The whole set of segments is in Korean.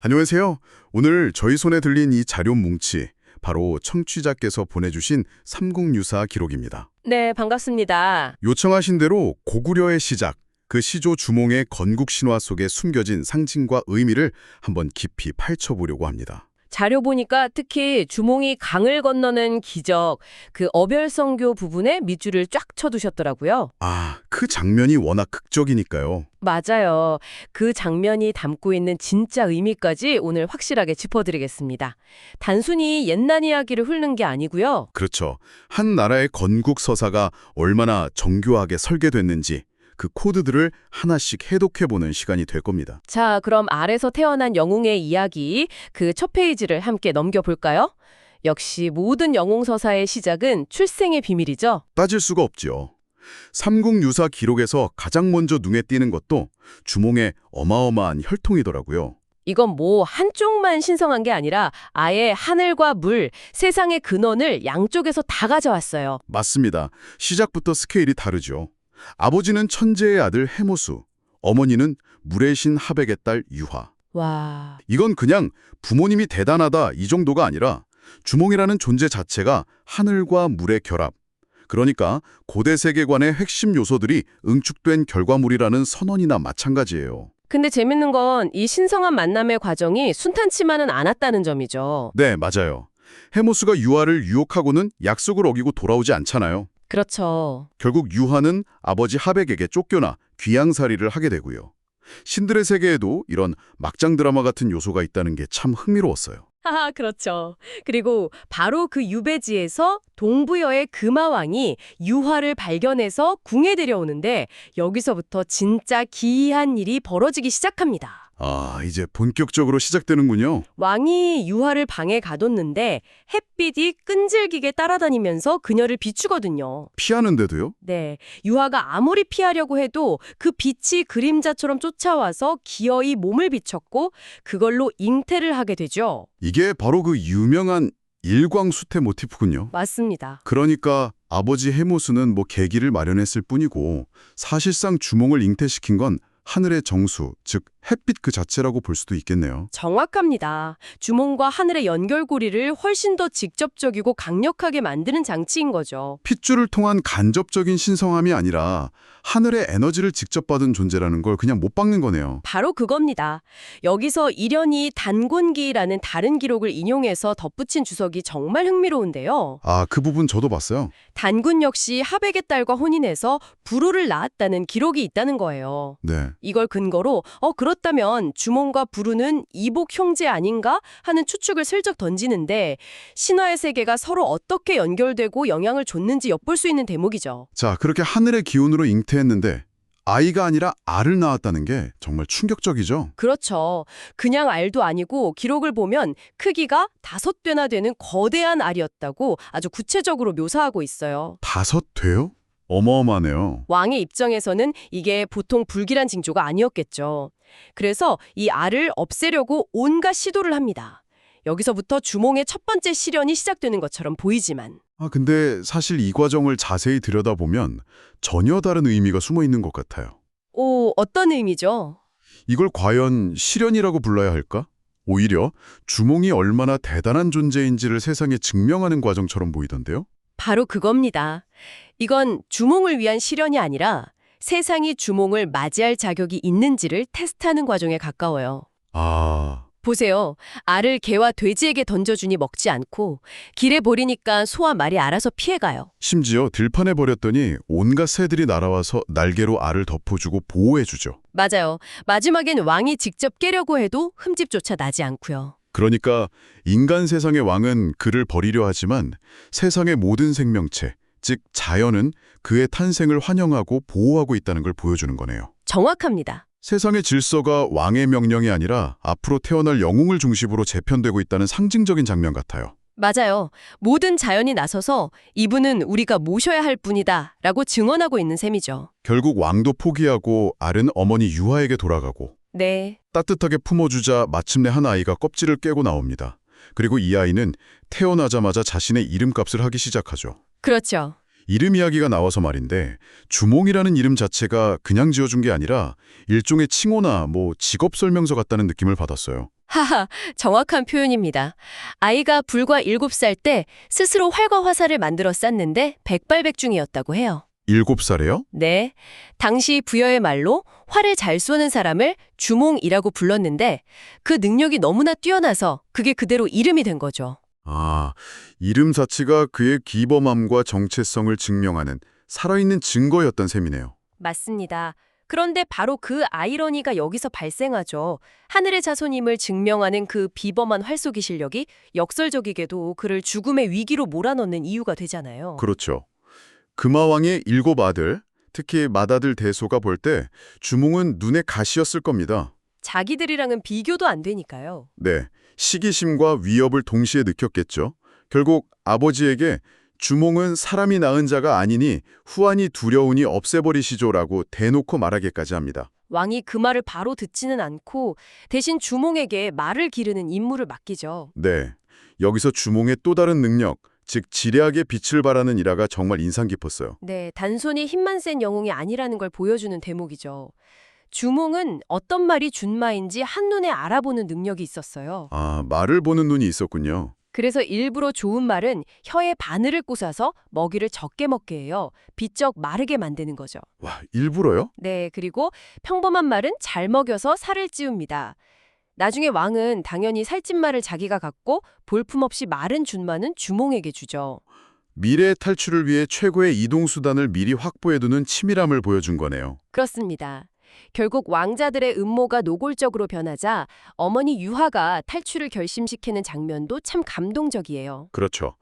안녕하세요. 오늘 저희 손에 들린 이 자료 뭉치, 바로 청취자께서 보내주신 삼국유사 기록입니다. 네, 반갑습니다. 요청하신 대로 고구려의 시작, 그 시조 주몽의 건국 신화 속에 숨겨진 상징과 의미를 한번 깊이 파헤쳐보려고 합니다. 자료 보니까 특히 주몽이 강을 건너는 기적, 그 어별성교 부분에 밑줄을 쫙 쳐두셨더라고요. 그 장면이 워낙 극적이니까요. 맞아요. 그 장면이 담고 있는 진짜 의미까지 오늘 확실하게 짚어드리겠습니다. 단순히 옛날 이야기를 훑는 게 아니고요. 그렇죠. 한 나라의 건국 서사가 얼마나 정교하게 설계됐는지 그 코드들을 하나씩 해독해보는 시간이 될 겁니다. 자, 그럼 알에서 태어난 영웅의 이야기, 그 첫 페이지를 함께 넘겨볼까요? 역시 모든 영웅서사의 시작은 출생의 비밀이죠. 빠질 수가 없죠. 삼국유사 기록에서 가장 먼저 눈에 띄는 것도 주몽의 어마어마한 혈통이더라고요. 이건 뭐 한쪽만 신성한 게 아니라 아예 하늘과 물, 세상의 근원을 양쪽에서 다 가져왔어요. 맞습니다. 시작부터 스케일이 다르죠. 아버지는 천재의 아들 해모수, 어머니는 물의 신 하백의 딸 유화. 와, 이건 그냥 부모님이 대단하다 이 정도가 아니라 주몽이라는 존재 자체가 하늘과 물의 결합. 그러니까 고대 세계관의 핵심 요소들이 응축된 결과물이라는 선언이나 마찬가지예요. 근데 재밌는 건 이 신성한 만남의 과정이 순탄치만은 않았다는 점이죠. 네, 맞아요. 해모수가 유화를 유혹하고는 약속을 어기고 돌아오지 않잖아요. 그렇죠. 결국 유화는 아버지 하백에게 쫓겨나 귀양살이를 하게 되고요. 신들의 세계에도 이런 막장 드라마 같은 요소가 있다는 게 참 흥미로웠어요. 하하, 그렇죠. 그리고 바로 그 유배지에서 동부여의 금화왕이 유화를 발견해서 궁에 데려오는데 여기서부터 진짜 기이한 일이 벌어지기 시작합니다. 이제 본격적으로 시작되는군요. 왕이 유화를 방에 가뒀는데 햇빛이 끈질기게 따라다니면서 그녀를 비추거든요. 피하는데도요? 네, 유화가 아무리 피하려고 해도 그 빛이 그림자처럼 쫓아와서 기어이 몸을 비췄고 그걸로 잉태를 하게 되죠. 이게 바로 그 유명한 일광수태 모티프군요. 맞습니다. 그러니까 아버지 해모수는 계기를 마련했을 뿐이고 사실상 주몽을 잉태시킨 건 하늘의 정수, 즉 햇빛 그 자체라고 볼 수도 있겠네요. 정확합니다. 주몽과 하늘의 연결고리를 훨씬 더 직접적이고 강력하게 만드는 장치인 거죠. 핏줄을 통한 간접적인 신성함이 아니라 하늘의 에너지를 직접 받은 존재라는 걸 그냥 못 박는 거네요. 바로 그겁니다. 여기서 이련이 단곤기라는 다른 기록을 인용해서 덧붙인 주석이 정말 흥미로운데요. 그 부분 저도 봤어요. 단군 역시 하백의 딸과 혼인해서 부루를 낳았다는 기록이 있다는 거예요. 네. 이걸 근거로 그렇다면 주몽과 부루는 이복 형제 아닌가 하는 추측을 슬쩍 던지는데 신화의 세계가 서로 어떻게 연결되고 영향을 줬는지 엿볼 수 있는 대목이죠. 자, 그렇게 하늘의 기운으로 잉태했는데 아이가 아니라 알을 낳았다는 게 정말 충격적이죠. 그렇죠. 그냥 알도 아니고 기록을 보면 크기가 5배나 되는 거대한 알이었다고 아주 구체적으로 묘사하고 있어요. 5대요? 어마어마하네요. 왕의 입장에서는 이게 보통 불길한 징조가 아니었겠죠. 그래서 이 알을 없애려고 온갖 시도를 합니다. 여기서부터 주몽의 첫 번째 시련이 시작되는 것처럼 보이지만. 근데 사실 이 과정을 자세히 들여다보면 전혀 다른 의미가 숨어 있는 것 같아요. 어떤 의미죠? 이걸 과연 시련이라고 불러야 할까? 오히려 주몽이 얼마나 대단한 존재인지를 세상에 증명하는 과정처럼 보이던데요? 바로 그겁니다. 이건 주몽을 위한 시련이 아니라 세상이 주몽을 맞이할 자격이 있는지를 테스트하는 과정에 가까워요. 보세요. 알을 개와 돼지에게 던져주니 먹지 않고 길에 버리니까 소와 말이 알아서 피해가요. 심지어 들판에 버렸더니 온갖 새들이 날아와서 날개로 알을 덮어주고 보호해주죠. 맞아요. 마지막엔 왕이 직접 깨려고 해도 흠집조차 나지 않고요. 그러니까 인간 세상의 왕은 그를 버리려 하지만 세상의 모든 생명체, 즉 자연은 그의 탄생을 환영하고 보호하고 있다는 걸 보여주는 거네요. 정확합니다. 세상의 질서가 왕의 명령이 아니라 앞으로 태어날 영웅을 중심으로 재편되고 있다는 상징적인 장면 같아요. 맞아요. 모든 자연이 나서서 이분은 우리가 모셔야 할 분이다 라고 증언하고 있는 셈이죠. 결국 왕도 포기하고 알은 어머니 유화에게 돌아가고 네. 따뜻하게 품어주자 마침내 한 아이가 껍질을 깨고 나옵니다. 그리고 이 아이는 태어나자마자 자신의 이름값을 하기 시작하죠. 그렇죠. 이름 이야기가 나와서 말인데 주몽이라는 이름 자체가 그냥 지어준 게 아니라 일종의 칭호나 직업 설명서 같다는 느낌을 받았어요. 하하, 정확한 표현입니다. 아이가 불과 7살 때 스스로 활과 화살을 만들어 쌌는데 백발백중이었다고 해요. 7살에요? 네, 당시 부여의 말로 활을 잘 쏘는 사람을 주몽이라고 불렀는데 그 능력이 너무나 뛰어나서 그게 그대로 이름이 된 거죠. 아, 이름 자체가 그의 기범함과 정체성을 증명하는 살아있는 증거였던 셈이네요. 맞습니다. 그런데 바로 그 아이러니가 여기서 발생하죠. 하늘의 자손임을 증명하는 그 비범한 활쏘기 실력이 역설적이게도 그를 죽음의 위기로 몰아넣는 이유가 되잖아요. 그렇죠. 금화왕의 7아들, 특히 맏아들 대소가 볼 때 주몽은 눈에 가시였을 겁니다. 자기들이랑은 비교도 안 되니까요. 네, 시기심과 위협을 동시에 느꼈겠죠. 결국 아버지에게 주몽은 사람이 낳은 자가 아니니 후환이 두려우니 없애버리시죠라고 대놓고 말하기까지 합니다. 왕이 그 말을 바로 듣지는 않고 대신 주몽에게 말을 기르는 임무를 맡기죠. 네, 여기서 주몽의 또 다른 능력, 즉 지략의 빛을 발하는 일화가 정말 인상 깊었어요. 네, 단순히 힘만 센 영웅이 아니라는 걸 보여주는 대목이죠. 주몽은 어떤 말이 준마인지 한눈에 알아보는 능력이 있었어요. 아, 말을 보는 눈이 있었군요. 그래서 일부러 좋은 말은 혀에 바늘을 꽂아서 먹이를 적게 먹게 해요. 비쩍 마르게 만드는 거죠. 와, 일부러요? 네, 그리고 평범한 말은 잘 먹여서 살을 찌웁니다. 나중에 왕은 당연히 살찐 말을 자기가 갖고 볼품없이 마른 준마는 주몽에게 주죠. 미래의 탈출을 위해 최고의 이동수단을 미리 확보해두는 치밀함을 보여준 거네요. 그렇습니다. 결국 왕자들의 음모가 노골적으로 변하자 어머니 유화가 탈출을 결심시키는 장면도 참 감동적이에요. 그렇죠.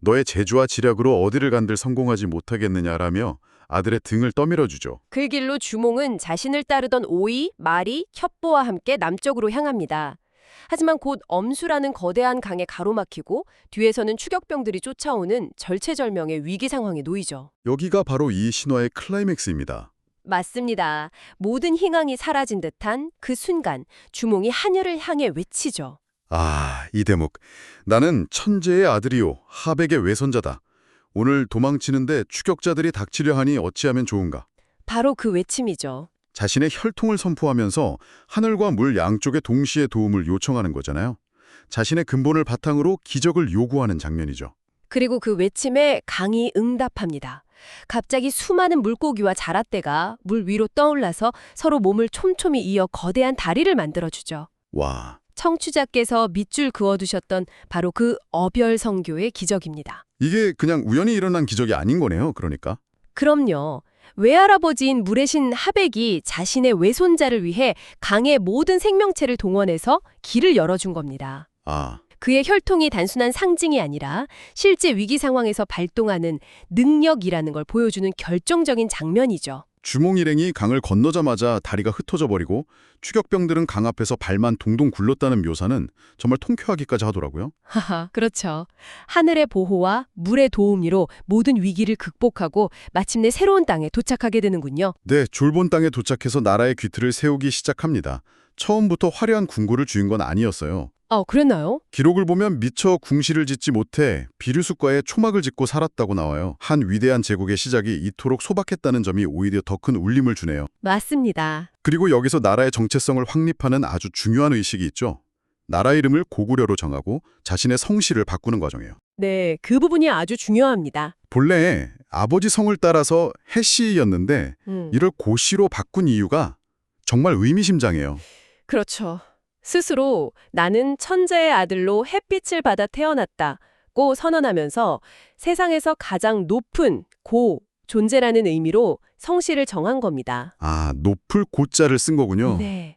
너의 재주와 지략으로 어디를 간들 성공하지 못하겠느냐라며 아들의 등을 떠밀어주죠. 그 길로 주몽은 자신을 따르던 오이, 마리, 첩보와 함께 남쪽으로 향합니다. 하지만 곧 엄수라는 거대한 강에 가로막히고 뒤에서는 추격병들이 쫓아오는 절체절명의 위기 상황에 놓이죠. 여기가 바로 이 신화의 클라이맥스입니다. 맞습니다. 모든 희망이 사라진 듯한 그 순간 주몽이 하늘을 향해 외치죠. 아, 이 대목. 나는 천재의 아들이요, 하백의 외손자다. 오늘 도망치는데 추격자들이 닥치려 하니 어찌하면 좋은가. 바로 그 외침이죠. 자신의 혈통을 선포하면서 하늘과 물 양쪽에 동시에 도움을 요청하는 거잖아요. 자신의 근본을 바탕으로 기적을 요구하는 장면이죠. 그리고 그 외침에 강이 응답합니다. 갑자기 수많은 물고기와 자라떼가 물 위로 떠올라서 서로 몸을 촘촘히 이어 거대한 다리를 만들어주죠. 와, 청취자께서 밑줄 그어두셨던 바로 그 어별성교의 기적입니다. 이게 그냥 우연히 일어난 기적이 아닌 거네요, 그러니까. 그럼요. 외할아버지인 물의 신 하백이 자신의 외손자를 위해 강의 모든 생명체를 동원해서 길을 열어준 겁니다. 아, 그의 혈통이 단순한 상징이 아니라 실제 위기 상황에서 발동하는 능력이라는 걸 보여주는 결정적인 장면이죠. 주몽 일행이 강을 건너자마자 다리가 흩어져 버리고 추격병들은 강 앞에서 발만 동동 굴렀다는 묘사는 정말 통쾌하기까지 하더라고요. 하하, 그렇죠. 하늘의 보호와 물의 도움으로 모든 위기를 극복하고 마침내 새로운 땅에 도착하게 되는군요. 네, 졸본 땅에 도착해서 나라의 귀틀을 세우기 시작합니다. 처음부터 화려한 궁궐을 주인 건 아니었어요. 그랬나요? 기록을 보면 미처 궁시를 짓지 못해 비류수가에 초막을 짓고 살았다고 나와요. 한 위대한 제국의 시작이 이토록 소박했다는 점이 오히려 더 큰 울림을 주네요. 맞습니다. 그리고 여기서 나라의 정체성을 확립하는 아주 중요한 의식이 있죠. 나라 이름을 고구려로 정하고 자신의 성씨를 바꾸는 과정이에요. 네, 그 부분이 아주 중요합니다. 본래 아버지 성을 따라서 해씨였는데 이를 고씨로 바꾼 이유가 정말 의미심장해요. 그렇죠. 스스로 나는 천재의 아들로 햇빛을 받아 태어났다고 선언하면서 세상에서 가장 높은 존재라는 의미로 성씨를 정한 겁니다. 아, 높을 고자를 쓴 거군요. 네.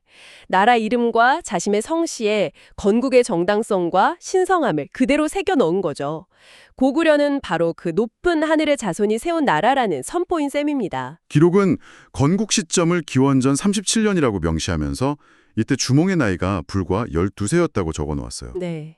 나라 이름과 자신의 성씨에 건국의 정당성과 신성함을 그대로 새겨 넣은 거죠. 고구려는 바로 그 높은 하늘의 자손이 세운 나라라는 선포인 셈입니다. 기록은 건국 시점을 기원전 37년이라고 명시하면서 이때 주몽의 나이가 불과 12세였다고 적어놓았어요. 네.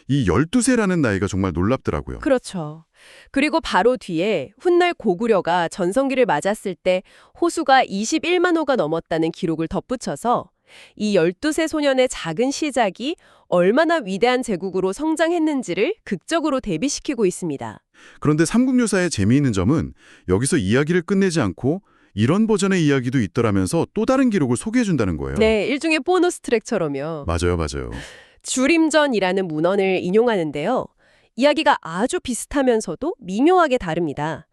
이 12세라는 나이가 정말 놀랍더라고요. 그렇죠. 그리고 바로 뒤에 훗날 고구려가 전성기를 맞았을 때 호수가 21만 호가 넘었다는 기록을 덧붙여서 이 12세 소년의 작은 시작이 얼마나 위대한 제국으로 성장했는지를 극적으로 대비시키고 있습니다. 그런데 삼국유사의 재미있는 점은 여기서 이야기를 끝내지 않고 이런 버전의 이야기도 있더라면서 또 다른 기록을 소개해준다는 거예요. 네, 일종의 보너스 트랙처럼요. 맞아요, 맞아요. 주림전이라는 문헌을 인용하는데요. 이야기가 아주 비슷하면서도 미묘하게 다릅니다.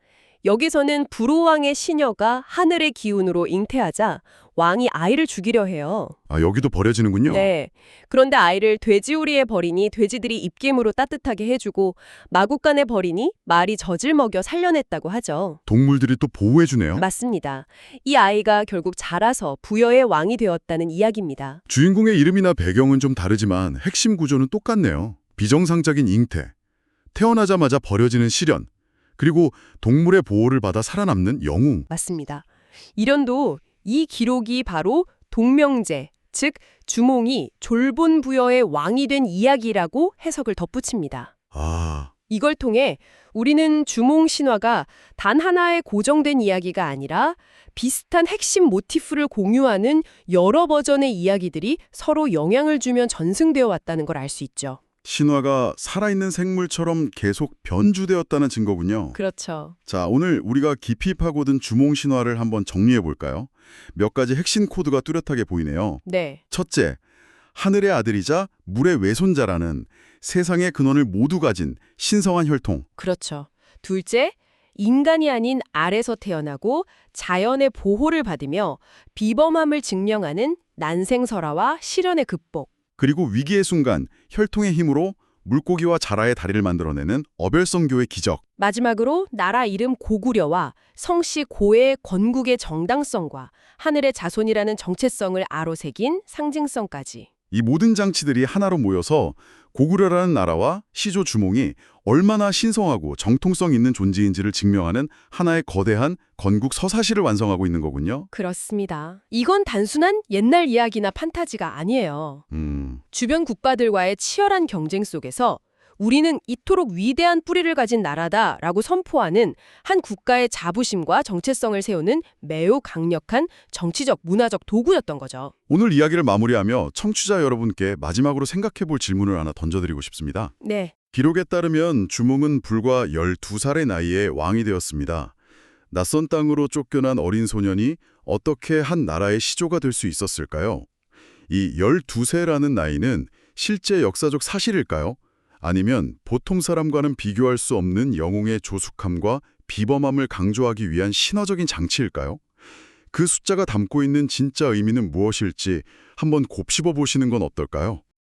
여기서는 불호왕의 시녀가 하늘의 기운으로 잉태하자 왕이 아이를 죽이려 해요. 아, 여기도 버려지는군요. 네. 그런데 아이를 돼지우리에 버리니 돼지들이 입김으로 따뜻하게 해주고 마구간에 버리니 말이 젖을 먹여 살려냈다고 하죠. 동물들이 또 보호해주네요. 맞습니다. 이 아이가 결국 자라서 부여의 왕이 되었다는 이야기입니다. 주인공의 이름이나 배경은 좀 다르지만 핵심 구조는 똑같네요. 비정상적인 잉태, 태어나자마자 버려지는 시련, 그리고 동물의 보호를 받아 살아남는 영웅. 맞습니다. 이련도 이 기록이 바로 동명제, 즉 주몽이 졸본부여의 왕이 된 이야기라고 해석을 덧붙입니다. 아, 이걸 통해 우리는 주몽 신화가 단 하나의 고정된 이야기가 아니라 비슷한 핵심 모티프를 공유하는 여러 버전의 이야기들이 서로 영향을 주며 전승되어 왔다는 걸 알 수 있죠. 신화가 살아있는 생물처럼 계속 변주되었다는 증거군요. 그렇죠. 자, 오늘 우리가 깊이 파고든 주몽 신화를 한번 정리해 볼까요? 몇 가지 핵심 코드가 뚜렷하게 보이네요. 네. 첫째, 하늘의 아들이자 물의 외손자라는 세상의 근원을 모두 가진 신성한 혈통. 그렇죠. 둘째, 인간이 아닌 알에서 태어나고 자연의 보호를 받으며 비범함을 증명하는 난생설화와 시련의 극복. 그리고 위기의 순간 혈통의 힘으로 물고기와 자라의 다리를 만들어내는 어별성교의 기적. 마지막으로 나라 이름 고구려와 성씨 고의 건국의 정당성과 하늘의 자손이라는 정체성을 아로새긴 상징성까지. 이 모든 장치들이 하나로 모여서 고구려라는 나라와 시조 주몽이 얼마나 신성하고 정통성 있는 존재인지를 증명하는 하나의 거대한 건국 서사시를 완성하고 있는 거군요. 그렇습니다. 이건 단순한 옛날 이야기나 판타지가 아니에요. 주변 국가들과의 치열한 경쟁 속에서 우리는 이토록 위대한 뿌리를 가진 나라다라고 선포하는 한 국가의 자부심과 정체성을 세우는 매우 강력한 정치적, 문화적 도구였던 거죠. 오늘 이야기를 마무리하며 청취자 여러분께 마지막으로 생각해 볼 질문을 하나 던져드리고 싶습니다. 네. 기록에 따르면 주몽은 불과 12살의 나이에 왕이 되었습니다. 낯선 땅으로 쫓겨난 어린 소년이 어떻게 한 나라의 시조가 될 수 있었을까요? 이 12세라는 나이는 실제 역사적 사실일까요? 아니면 보통 사람과는 비교할 수 없는 영웅의 조숙함과 비범함을 강조하기 위한 신화적인 장치일까요? 그 숫자가 담고 있는 진짜 의미는 무엇일지 한번 곱씹어 보시는 건 어떨까요?